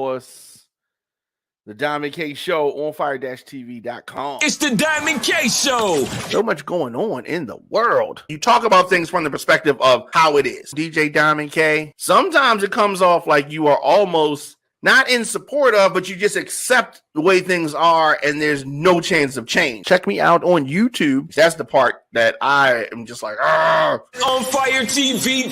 course, the Diamond K Show on fire-tv.com. It's the Diamond K Show. So much going on in the world. You talk about things from the perspective of how it is. DJ Diamond K, sometimes it comes off like you are almost not in support of, but you just accept the way things are and there's no chance of change. Check me out on YouTube. That's the part that I am just like, on firetv.com.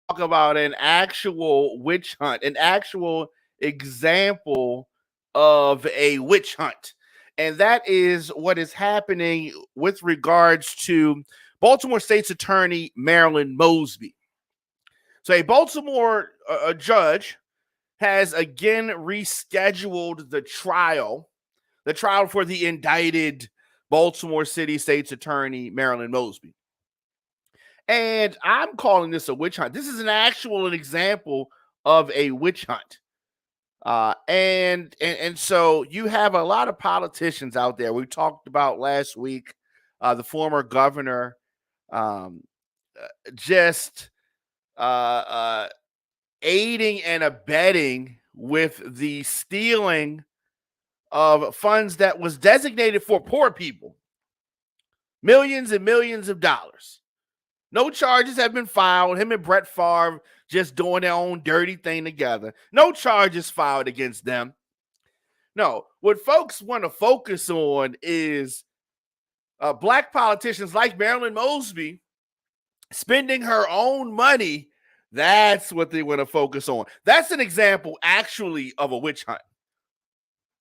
Talk about an actual witch hunt, an actual example of a witch hunt. And that is what is happening with regards to Baltimore State's Attorney Marilyn Mosby. So a Baltimore judge has again rescheduled the trial for the indicted Baltimore City State's Attorney Marilyn Mosby. And I'm calling this a witch hunt. This is an example of a witch hunt. And so you have a lot of politicians out there. We talked about last week, the former governor, aiding and abetting with the stealing of funds that was designated for poor people. Millions and millions of dollars. No charges have been filed. Him and Brett Favre just doing their own dirty thing together. No charges filed against them. No, what folks want to focus on is black politicians like Marilyn Mosby spending her own money. That's what they want to focus on. That's an example, actually, of a witch hunt.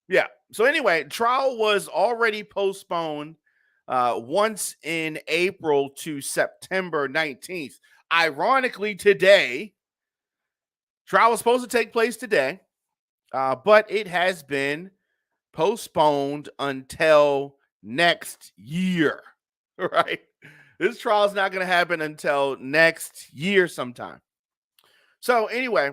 Yeah. So anyway, trial was already postponed once in April to September 19th. Ironically, today, trial was supposed to take place today, but it has been postponed until next year, right? This trial is not going to happen until next year sometime. So anyway,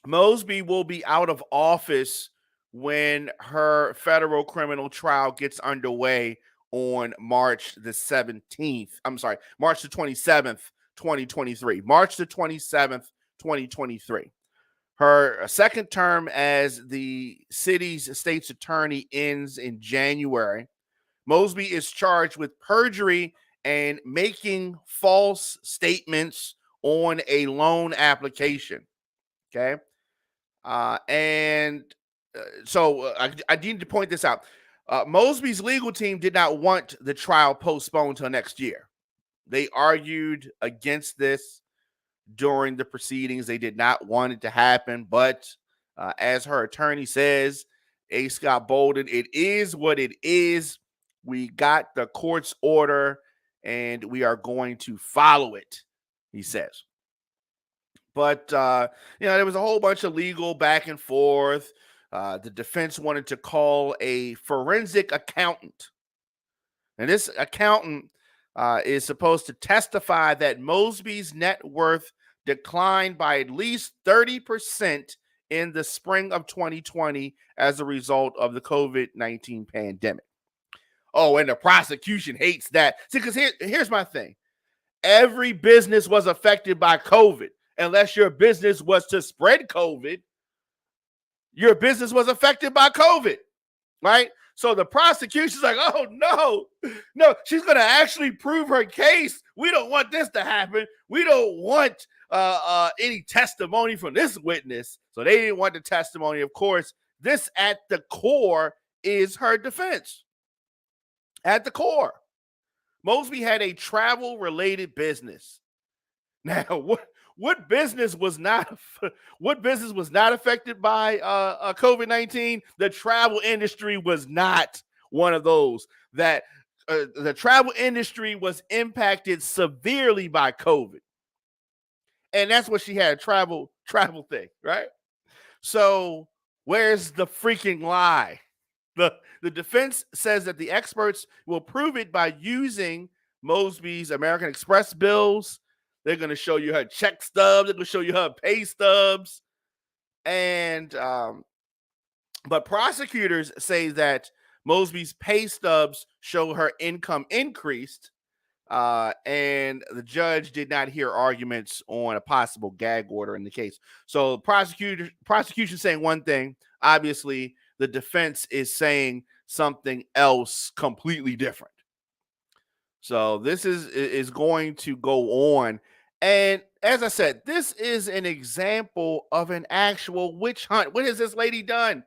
Mosby will be out of office when her federal criminal trial gets underway on March the 27th, 2023. March the 27th, 2023. Her second term as the city's state's attorney ends in January. Mosby is charged with perjury and making false statements on a loan application. Okay. So I need to point this out. Mosby's legal team did not want the trial postponed till next year. They argued against this during the proceedings. They did not want it to happen, but as her attorney says, A. Scott Bolden, it is what it is. We got the court's order and we are going to follow it, he says. But, there was a whole bunch of legal back and forth. The defense wanted to call a forensic accountant. And this accountant is supposed to testify that Mosby's net worth declined by at least 30% in the spring of 2020 as a result of the COVID-19 pandemic. Oh, and the prosecution hates that. See, because here's my thing. Every business was affected by COVID. Unless your business was to spread COVID, your business was affected by COVID, right? So the prosecution's like, oh, no, she's going to actually prove her case. We don't want this to happen. We don't want any testimony from this witness. So they didn't want the testimony. Of course, this at the core is her defense. At the core, Mosby had a travel-related business. Now, what business was not affected by COVID-19? The travel industry was not one of those. That the travel industry was impacted severely by COVID, and that's what she had, travel thing, right? So where's the freaking lie? The defense says that the experts will prove it by using Mosby's American Express bills. They're going to show you her check stubs. They're going to show you her pay stubs. And, but prosecutors say that Mosby's pay stubs show her income increased, and the judge did not hear arguments on a possible gag order in the case. So prosecution saying one thing, obviously the defense is saying something else completely different. So this is going to go on. And as I said, this is an example of an actual witch hunt. What has this lady done?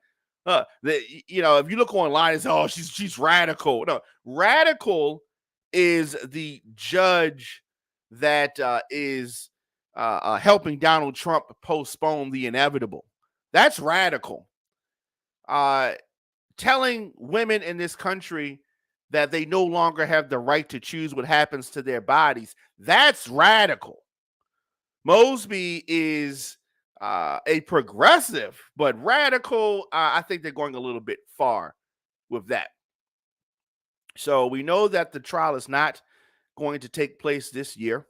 If you look online and say, "Oh, she's radical." No, radical is the judge that is helping Donald Trump postpone the inevitable. That's radical. Telling women in this country that they no longer have the right to choose what happens to their bodies. That's radical. Mosby is a progressive, but radical, I think they're going a little bit far with that. So we know that the trial is not going to take place this year.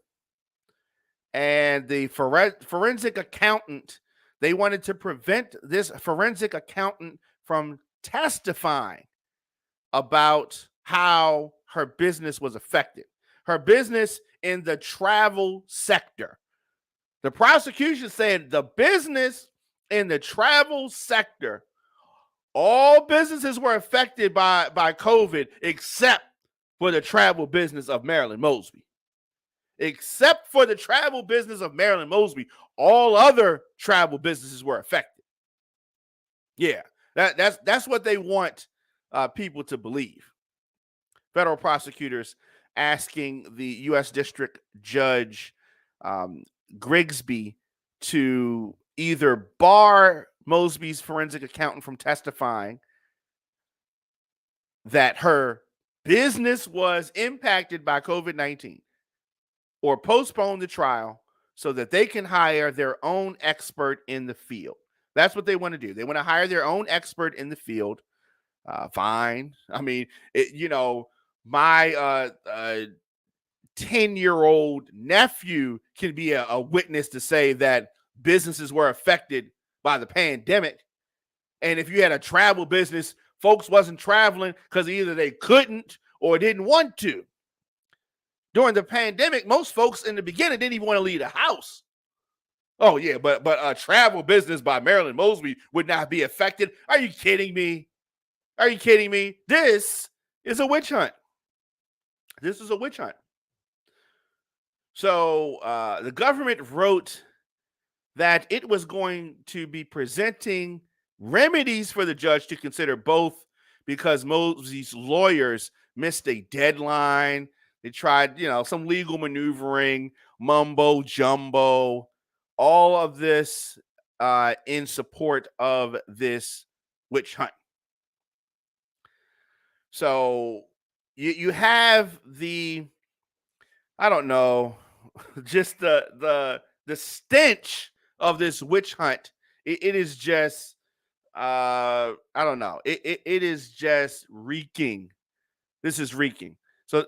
And the forensic accountant, they wanted to prevent this forensic accountant from testifying about how her business was affected. Her business in the travel sector. The prosecution said the business in the travel sector, all businesses were affected by COVID except for the travel business of Marilyn Mosby. Except for the travel business of Marilyn Mosby, all other travel businesses were affected. Yeah, that's what they want people to believe. Federal prosecutors asking the U.S. District Judge Grigsby to either bar Mosby's forensic accountant from testifying that her business was impacted by COVID-19 or postpone the trial so that they can hire their own expert in the field. That's what they want to do. They want to hire their own expert in the field. Fine. I mean, my 10-year-old nephew can be a witness to say that businesses were affected by the pandemic. And if you had a travel business, folks wasn't traveling because either they couldn't or didn't want to. During the pandemic, most folks in the beginning didn't even want to leave the house. Oh, yeah, but a travel business by Marilyn Mosby would not be affected. Are you kidding me? Are you kidding me? This is a witch hunt. This is a witch hunt. So the government wrote that it was going to be presenting remedies for the judge to consider, both because Mosby's lawyers missed a deadline. They tried, some legal maneuvering, mumbo jumbo, all of this in support of this witch hunt. So you have I don't know, just the stench of this witch hunt. It is just I don't know. It is just reeking. This is reeking.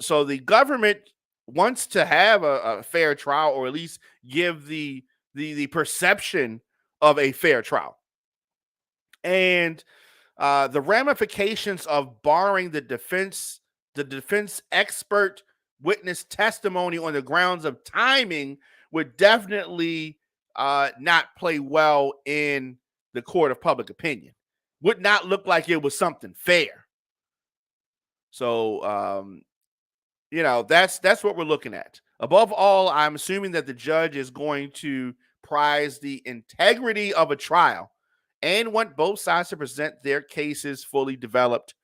So the government wants to have a fair trial, or at least give the perception of a fair trial. And the ramifications of barring the defense expert witness testimony on the grounds of timing would definitely not play well in the court of public opinion. Would not look like it was something fair. So that's what we're looking at. Above all, I'm assuming that the judge is going to prize the integrity of a trial and want both sides to present their cases fully developed.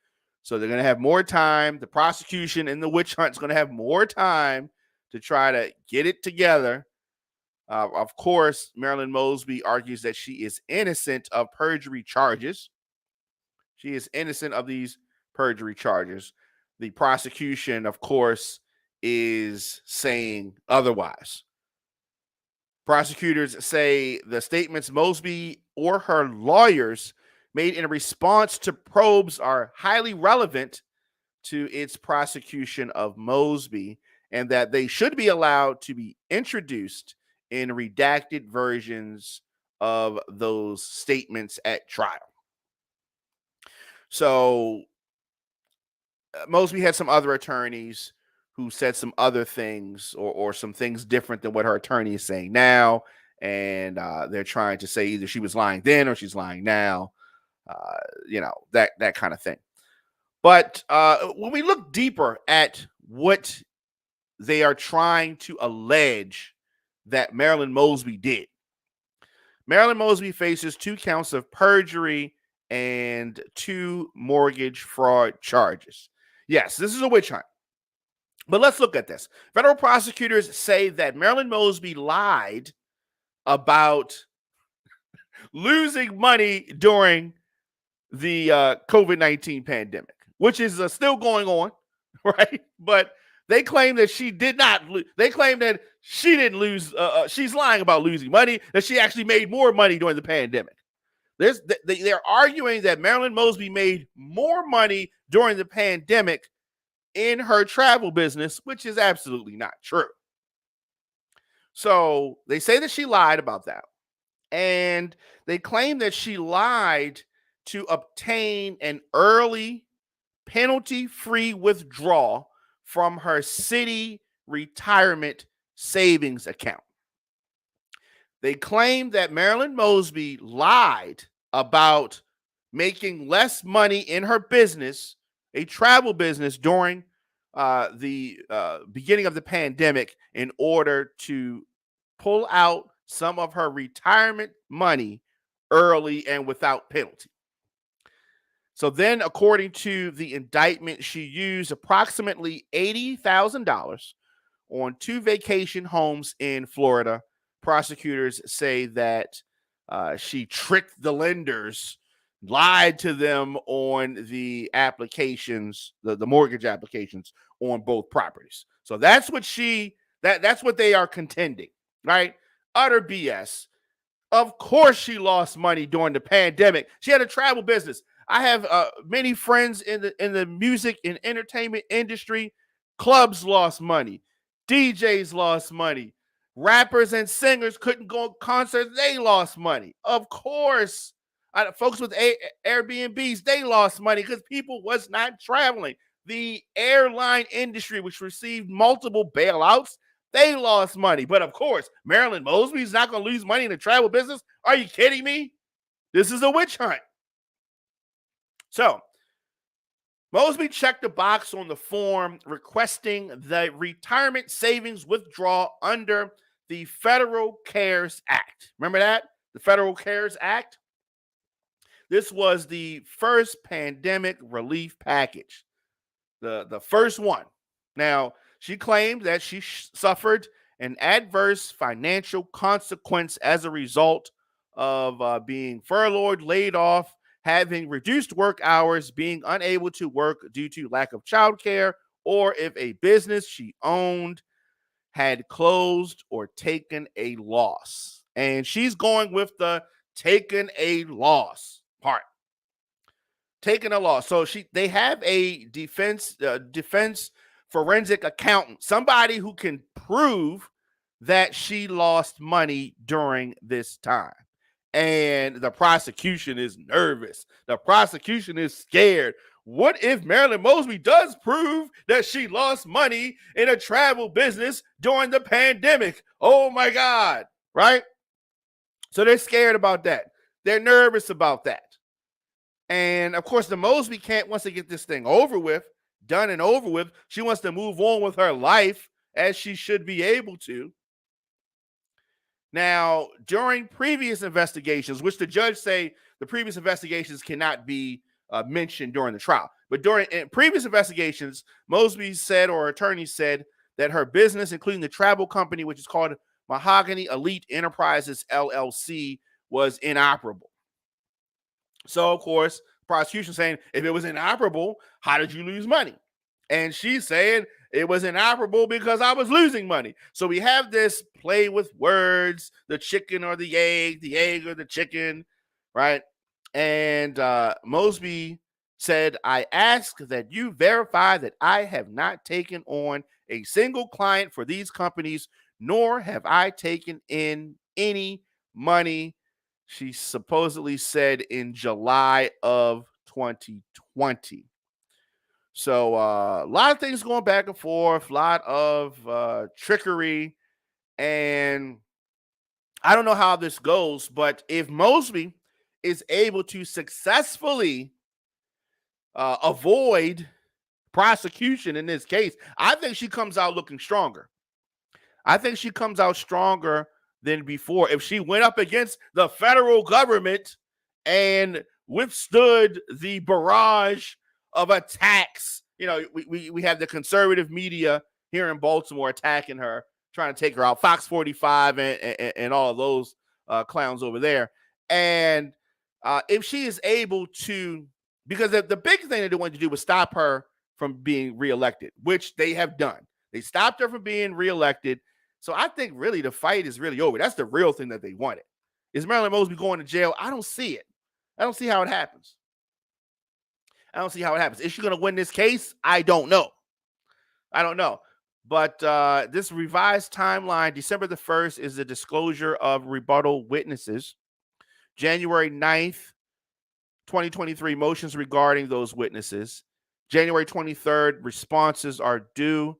So they're going to have more time. The prosecution in the witch hunt is going to have more time to try to get it together. Of course, Marilyn Mosby argues that she is innocent of perjury charges. She is innocent of these perjury charges. The prosecution, of course, is saying otherwise. Prosecutors say the statements Mosby or her lawyers made in response to probes are highly relevant to its prosecution of Mosby, and that they should be allowed to be introduced in redacted versions of those statements at trial. So Mosby had some other attorneys who said some other things or some things different than what her attorney is saying now. And they're trying to say either she was lying then or she's lying now, that kind of thing. But when we look deeper at what they are trying to allege that Marilyn Mosby did, Marilyn Mosby faces 2 counts of perjury and 2 mortgage fraud charges. Yes, this is a witch hunt. But let's look at this. Federal prosecutors say that Marilyn Mosby lied about losing money during the COVID-19 pandemic, which is still going on, right? But they claim that she did not. They claim that she didn't lose. She's lying about losing money, that she actually made more money during the pandemic. They're arguing that Marilyn Mosby made more money during the pandemic in her travel business, which is absolutely not true. So they say that she lied about that. And they claim that she lied to obtain an early penalty-free withdrawal from her city retirement savings account. They claim that Marilyn Mosby lied about making less money in her business, a travel business, during the beginning of the pandemic in order to pull out some of her retirement money early and without penalty. So then, according to the indictment, she used approximately $80,000 on 2 vacation homes in Florida. Prosecutors say that she tricked the lenders, lied to them on the applications, the mortgage applications on both properties. So that's what that's what they are contending, right? Utter BS. Of course she lost money during the pandemic. She had a travel business. I have many friends in the music and entertainment industry. Clubs lost money. DJs lost money. Rappers and singers couldn't go to concerts. They lost money. Of course, folks with Airbnbs, they lost money because people was not traveling. The airline industry, which received multiple bailouts, they lost money. But of course, Marilyn Mosby's not going to lose money in the travel business. Are you kidding me? This is a witch hunt. So, Mosby checked the box on the form requesting the retirement savings withdrawal under the Federal CARES Act. Remember that? The Federal CARES Act? This was the first pandemic relief package, the first one. Now, she claimed that she suffered an adverse financial consequence as a result of being furloughed, laid off, having reduced work hours, being unable to work due to lack of childcare, or if a business she owned had closed or taken a loss. And she's going with the taken a loss part. Taking a loss. So they have a defense forensic accountant, somebody who can prove that she lost money during this time. And the prosecution is nervous. The prosecution is scared. What if Marilyn Mosby does prove that she lost money in a travel business during the pandemic? Oh my God, right? So they're scared about that. They're nervous about that. And of course, the Mosby camp wants to get this thing over with, done and over with. She wants to move on with her life, as she should be able to. Now, during previous investigations, which the judge say the previous investigations cannot be mentioned during the trial, but during previous investigations, Mosby said, or attorney said, that her business, including the travel company, which is called Mahogany Elite Enterprises LLC, was inoperable. So, of course, prosecution saying, if it was inoperable, how did you lose money? And she's saying it was inoperable because I was losing money. So we have this play with words, the chicken or the egg or the chicken, right? And Mosby said, I ask that you verify that I have not taken on a single client for these companies, nor have I taken in any money, she supposedly said, in July of 2020. So a lot of things going back and forth, a lot of trickery, and I don't know how this goes, but if Mosby is able to successfully avoid prosecution in this case, I think she comes out looking stronger. I think she comes out stronger than before. If she went up against the federal government and withstood the barrage of attacks, we have the conservative media here in Baltimore attacking her, trying to take her out, Fox 45 and all of those clowns over there. And if she is able to, because the big thing that they wanted to do was stop her from being reelected, which they have done. They stopped her from being reelected. So I think really the fight is really over. That's the real thing that they wanted. Is Marilyn Mosby going to jail? I don't see it. I don't see how it happens. Is she going to win this case? I don't know. But this revised timeline, December the 1st, is the disclosure of rebuttal witnesses. January 9th, 2023, motions regarding those witnesses. January 23rd, responses are due.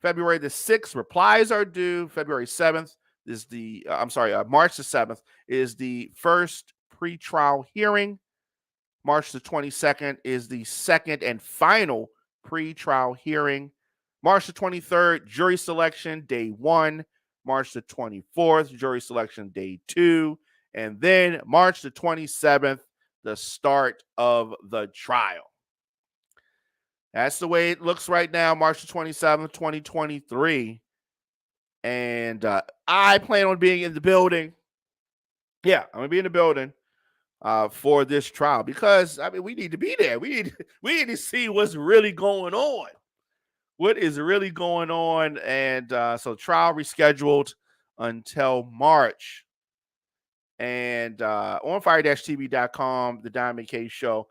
February the 6th, replies are due. February 7th is March the 7th is the first pretrial hearing. March the 22nd is the second and final pretrial hearing. March the 23rd, jury selection, day 1. March the 24th, jury selection, day 2. And then March the 27th, the start of the trial. That's the way it looks right now, March the 27th, 2023. And I plan on being in the building. Yeah, I'm going to be in the building for this trial because, we need to be there. We need to see what's really going on. What is really going on? And so trial rescheduled until March. And on fire-tv.com, the Diamond K Show,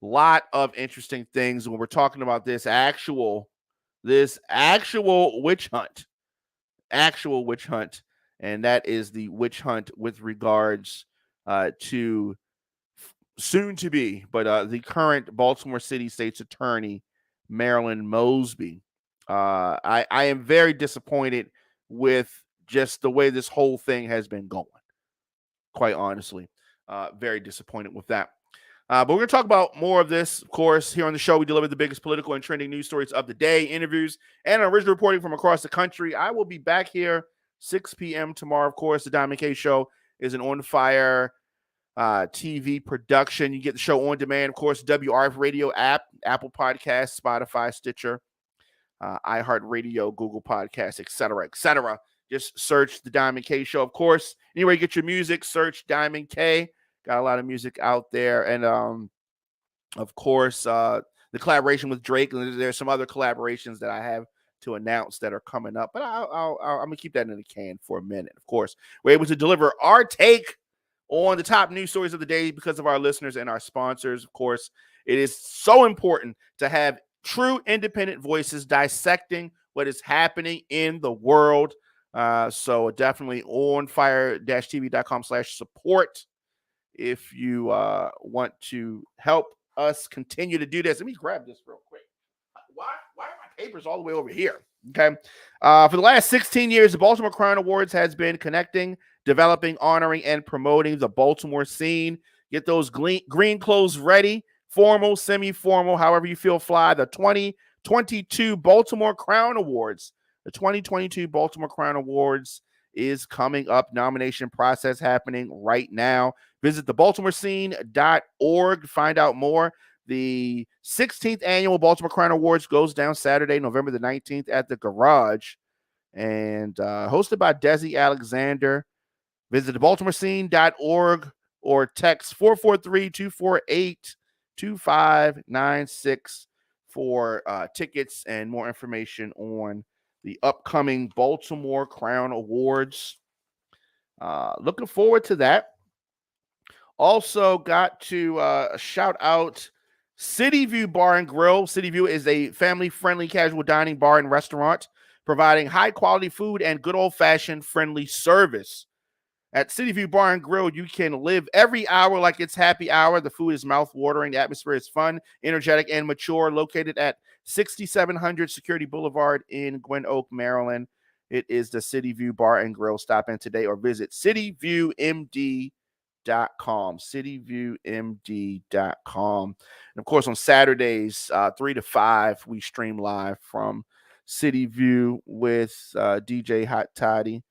lot of interesting things when we're talking about this actual witch hunt. And that is the witch hunt with regards to soon to be, but the current Baltimore City State's Attorney, Marilyn Mosby. I am very disappointed with just the way this whole thing has been going. Quite honestly, very disappointed with that. But we're going to talk about more of this, of course. Here on the show, we deliver the biggest political and trending news stories of the day, interviews, and original reporting from across the country. I will be back here 6 p.m. tomorrow. Of course, the Diamond K Show is an On Fire TV production. You get the show on demand, of course, WRF Radio app, Apple Podcasts, Spotify, Stitcher, iHeartRadio, Google Podcasts, etc. Just search the Diamond K Show. Of course, anywhere you get your music, search Diamond K. Got a lot of music out there. And, of course, the collaboration with Drake. And there's some other collaborations that I have to announce that are coming up. But I'm going to keep that in the can for a minute. Of course, we're able to deliver our take on the top news stories of the day because of our listeners and our sponsors. Of course, it is so important to have true independent voices dissecting what is happening in the world. So definitely on fire-tv.com/support if you want to help us continue to do this. Let me grab this real quick. Why are my papers all the way over here? Okay. For the last 16 years, the Baltimore Crown Awards has been connecting, developing, honoring, and promoting the Baltimore scene. Get those green clothes ready, formal, semi-formal, however you feel fly. The 2022 Baltimore Crown Awards. The 2022 Baltimore Crown Awards is coming up. Nomination process happening right now. Visit thebaltimorescene.org to find out more. The 16th annual Baltimore Crown Awards goes down Saturday, November the 19th at the Garage, and hosted by Desi Alexander. Visit thebaltimorescene.org or text 443-248-2596 for tickets and more information on the upcoming Baltimore Crown Awards. Looking forward to that. Also got to shout out City View Bar and Grill. City View is a family-friendly casual dining bar and restaurant providing high-quality food and good old-fashioned friendly service. At City View Bar and Grill, you can live every hour like it's happy hour. The food is mouth-watering. The atmosphere is fun, energetic, and mature. Located at 6700 Security Boulevard in Gwen Oak, Maryland. It is the City View Bar and Grill. Stop in today or visit cityviewmd.com. cityviewmd.com. And, of course, on Saturdays, 3 to 5, we stream live from City View with DJ Hot Toddy.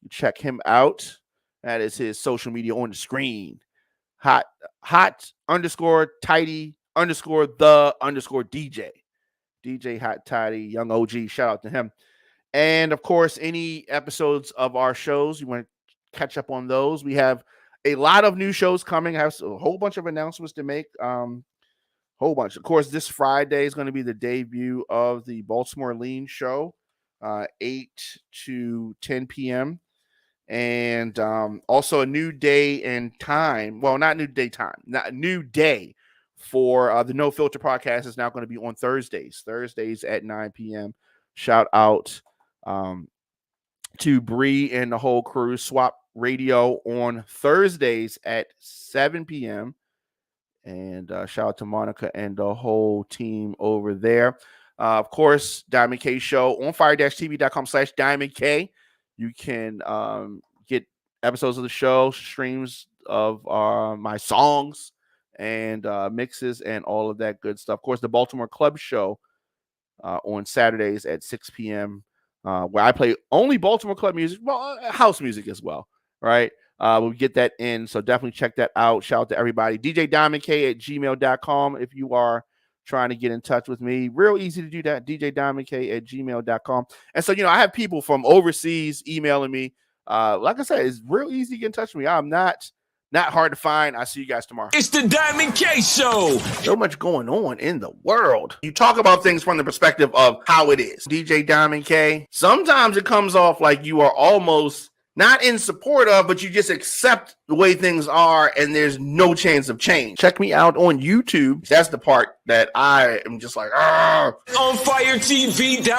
Check him out. That is his social media on the screen. Hot _ tidy _ the _ DJ. DJ Hot Toddy, young OG. Shout out to him. And of course, any episodes of our shows, you want to catch up on those. We have a lot of new shows coming. I have a whole bunch of announcements to make. Whole bunch. Of course, this Friday is going to be the debut of the Baltimore Lean Show, 8 to 10 p.m. And also a new day and time. Well, not new day time. Not a new day for the No Filter podcast is now going to be on Thursdays at 9 p.m. Shout out to Bree and the whole crew. Swap Radio on Thursdays at 7 p.m. And shout out to Monica and the whole team over there. Of course, Diamond K Show on fire-tv.com/Diamond K. You can get episodes of the show, streams of my songs, and mixes and all of that good stuff. Of course, the Baltimore Club Show on Saturdays at 6 p.m., where I play only Baltimore Club music, well, house music as well, right? We'll get that in, so definitely check that out. Shout out to everybody. DJDiamondK@gmail.com if you are trying to get in touch with me. Real easy to do that. DJDiamondK@gmail.com. And so, I have people from overseas emailing me. Like I said, it's real easy to get in touch with me. I'm not hard to find. I'll see you guys tomorrow. It's the Diamond K Show. So much going on in the world. You talk about things from the perspective of how it is. DJ Diamond K, sometimes it comes off like you are almost not in support of, but you just accept the way things are and there's no chance of change. Check me out on YouTube. That's the part that I am just like, On firetv.com.